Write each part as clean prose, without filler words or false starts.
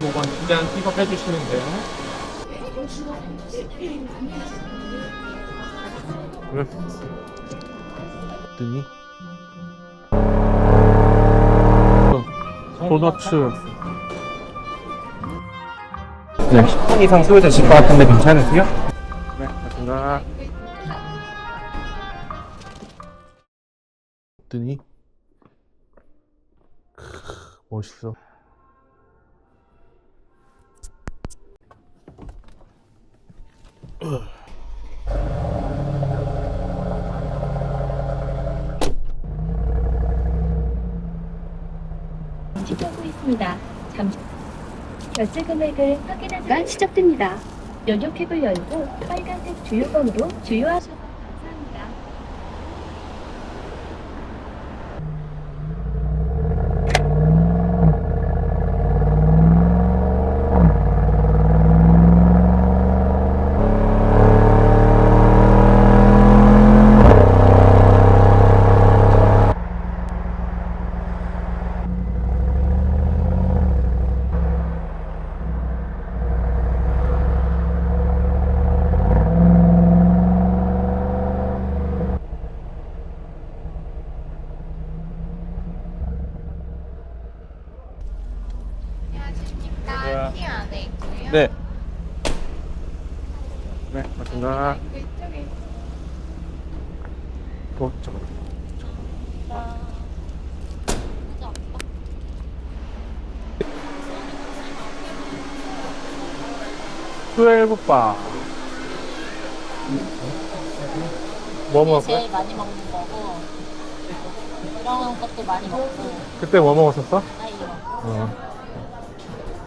5번 2잔 픽업해 주시면 돼요. 왜? 뜨니? 도너츠. 네, 10분 이상 소요되실 것 같은데 괜찮으세요? 네, 맞습니다. 뜨니? 멋있어. 시작하고 있습니다. 잠시 결제 금액을 확인하시면 시작됩니다. 연료캡을 열고 빨간색 주유번호로 주유하셔서 감사합니다. 안녕하십니까. 키 안에 있고요. 네. 네, 맞습니다. 이쪽에 잠깐. 트웰브 바. 뭐 먹을 거야? 제일 많이 먹는 거고 이런 것도 많이 먹고 그때 뭐 먹었었어? 아이요.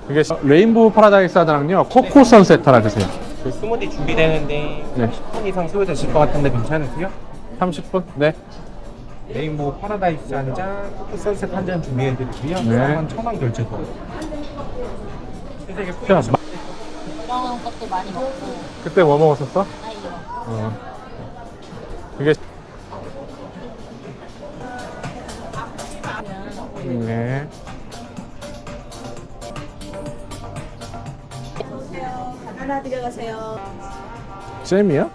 이게 레인보우 파라다이스 하나랑요 코코 선셋 하나 주세요. 그 스무디 준비되는데 네. 10분 이상 소요되실 것 같은데 괜찮으세요? 30분? 네. 레인보우 파라다이스 한 잔, 코코 선셋 한 잔 준비해드리고요. 네. 한 1,000원 결제도. 세세개 자, 이런 것도 많이 먹고 그때 뭐 먹었었어? 아이요. 이게 네. 하나 들어가세요. 잼이야?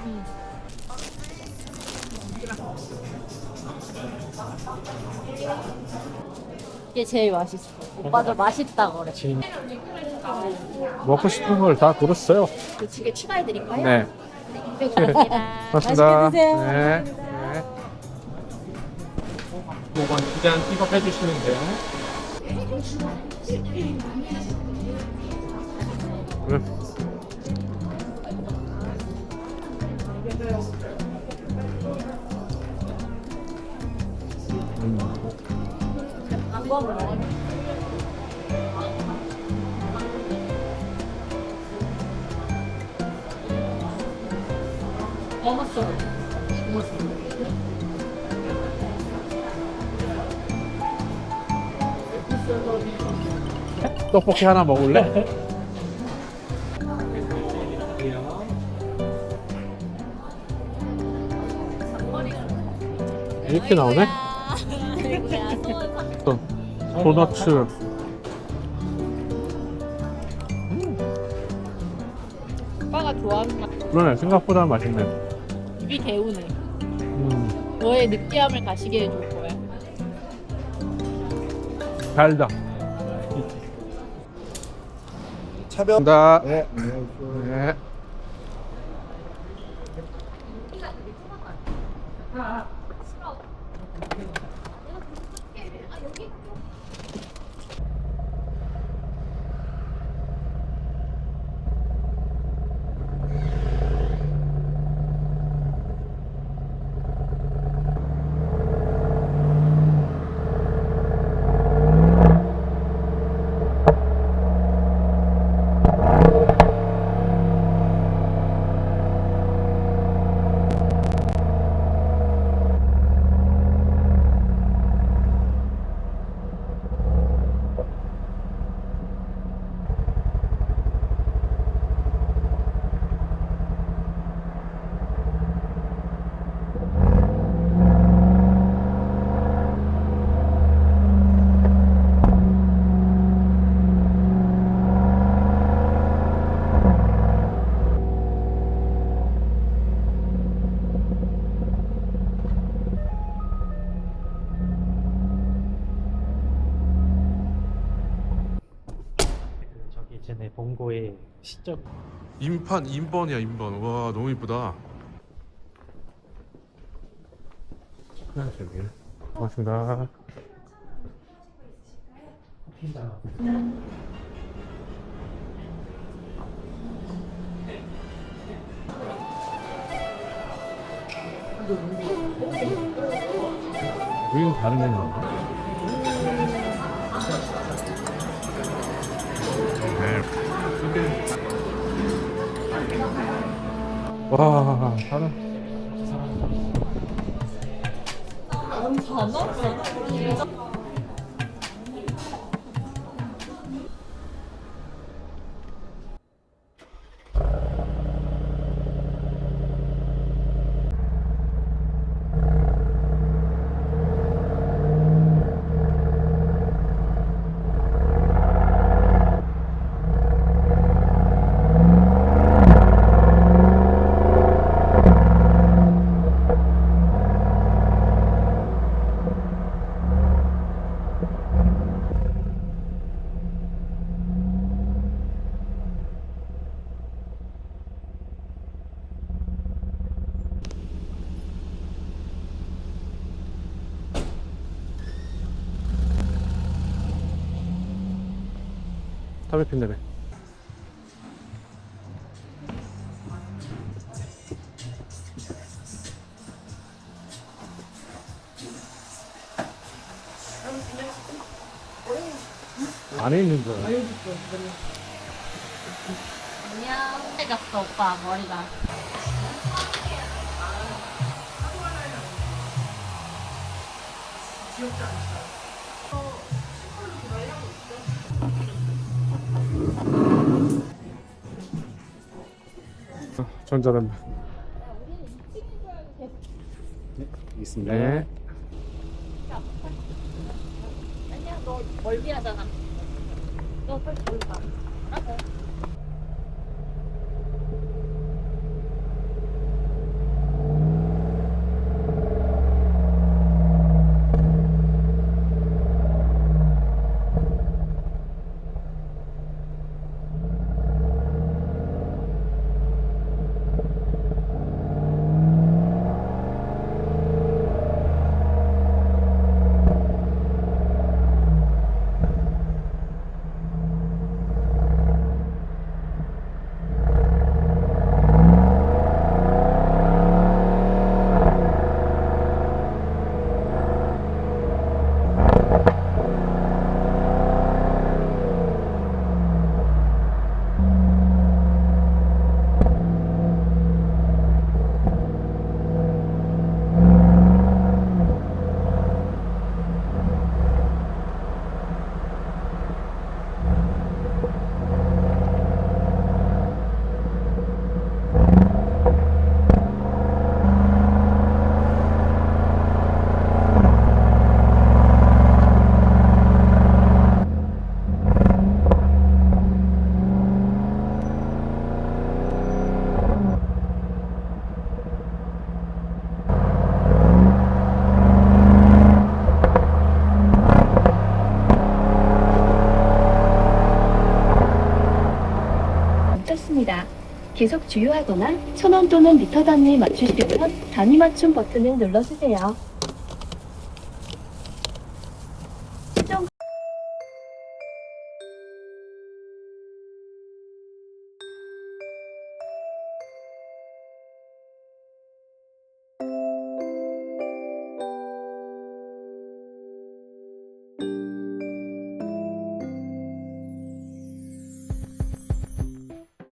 이게 제일 맛있어. 오빠도 맛있다 그래. 먹고 싶은 걸 다 고르셨어요. 그 두개 추가해 드릴까요? 네. 감사합니다. 고맙습니다. 맛있게 드세요. 네. 네. 5번 2잔 픽업해 주시면 돼요. 네. 안 먹어. 먹었어. 떡볶이 하나 먹을래? 이렇게 나오네? 또 도너츠. 오빠가 좋아하는 맛. 그러네, 생각보다 맛있네. 입이 개우네. 너의 느끼함을 가시게 해줄 거야. 달다. 차별. 다 네. 네. 나온 거에 시점. 인판 인번이야 인번. 와 너무 이쁘다. 저기 고맙습니다. 여기는 다른 애인가? 와, 다른. 담배 핀다네. 안에 있는 줄 알아. 안녕. 때 갔어 오빠 머리가. 전자담배. 있습니다. 네. 아니야 너 멀리 하잖아. 너 빨리 저리 가. 알았어. 멈췄습니다. 계속 주유하거나 1000원 또는 리터 단위에 맞추시려면 단위 맞춤 버튼을 눌러주세요.